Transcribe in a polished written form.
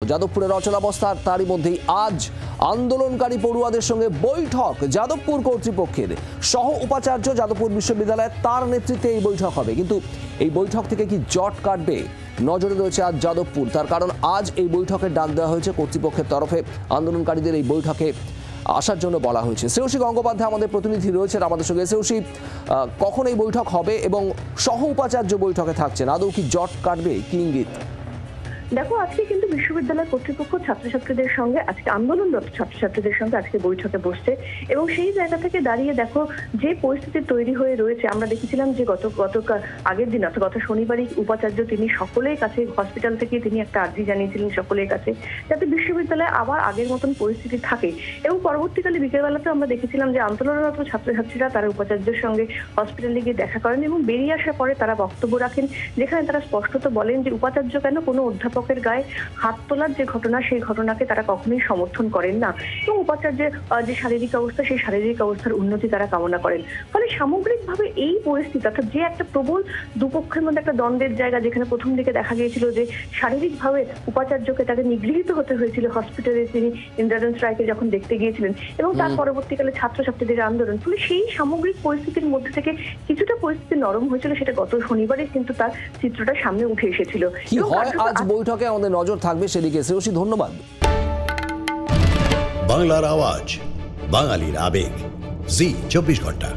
যাদবপুরের অচলাবস্থা, তারই মধ্যেই আজ আন্দোলনকারী পড়ুয়াদের সঙ্গে বৈঠক যাদবপুর কর্তৃপক্ষের। সহ উপাচার্য যাদবপুর বিশ্ববিদ্যালয়, তার নেতৃত্বে এই বৈঠক হবে। কিন্তু এই বৈঠক থেকে কি জট কাটবে, নজরে রয়েছে আজ যাদবপুর। তার কারণ আজ এই বৈঠকের ডাক দেওয়া হয়েছে কর্তৃপক্ষের তরফে। আন্দোলনকারীদের এই বৈঠকে আসার জন্য বলা হয়েছে। শ্রেয়সী গঙ্গোপাধ্যায় আমাদের প্রতিনিধি রয়েছেন আমাদের সঙ্গে। শ্রেয়সী, কখন এই বৈঠক হবে এবং সহ উপাচার্য বৈঠকে থাকছেন, আদৌ কি জট কাটবে, কি ইঙ্গিত? দেখো, আজকে কিন্তু বিশ্ববিদ্যালয় কর্তৃপক্ষ ছাত্রছাত্রীদের সঙ্গে, আজকে আন্দোলনরত ছাত্রছাত্রীদের সঙ্গে আজকে বৈঠকে বসছে এবং সেই জায়গা থেকে দাঁড়িয়ে দেখো যে পরিস্থিতি তৈরি হয়ে রয়েছে। আমরা দেখেছিলাম যে গত আগের দিন অর্থাৎ গত শনিবারই উপাচার্য তিনি সকলের কাছে, হসপিটাল থেকে তিনি একটা আর্জি জানিয়েছিলেন সকলের কাছে যাতে বিশ্ববিদ্যালয়ে আবার আগের মতন পরিস্থিতি থাকে। এবং পরবর্তীকালে বিকেলবেলাতে আমরা দেখেছিলাম যে আন্দোলনরত ছাত্রছাত্রীরা তারা উপাচার্যের সঙ্গে হসপিটালে গিয়ে দেখা করেন এবং বেরিয়ে আসার পরে তারা বক্তব্য রাখেন, যেখানে তারা স্পষ্টত বলেন যে উপাচার্য কেন কোনো অধ্যাপকের গায়ে হাত তোলার যে ঘটনা, সেই ঘটনাকে তারা কখনোই সমর্থন করেন না এবং উপাচার্যের যে শারীরিক অবস্থা, সেই শারীরিক অবস্থার উন্নতি তারা কামনা করেন। ফলে সামগ্রিকভাবে এই পরিস্থিতি, অর্থাৎ যে একটা প্রবল দুপক্ষের মধ্যে একটা দ্বন্দ্বের জায়গা, যেখানে প্রথম দিকে দেখা গিয়েছিল যে শারীরিকভাবে উপাচার্যকে তাকে নিগৃহীত হতে হয়েছিল হসপিটালে তিনি ইন্দ্রাদন রায়কে যখন দেখতে গিয়েছিলেন, এবং তার পরবর্তীকালে ছাত্রছাত্রীদের আন্দোলন। ফলে সেই সামগ্রিক পরিস্থিতির মধ্যে থেকে কিছুটা পরিস্থিতি নরম হয়েছিল, সেটা গত শনিবারে কিন্তু তার চিত্রটা সামনে উঠে এসেছিল। কি হয় আজ বৈঠকে, আমাদের নজর থাকবে সেদিকে। শ্রেয়সী, ধন্যবাদ। বাংলার আওয়াজ, বাঙালির আবেগ, জি 24 ঘন্টা।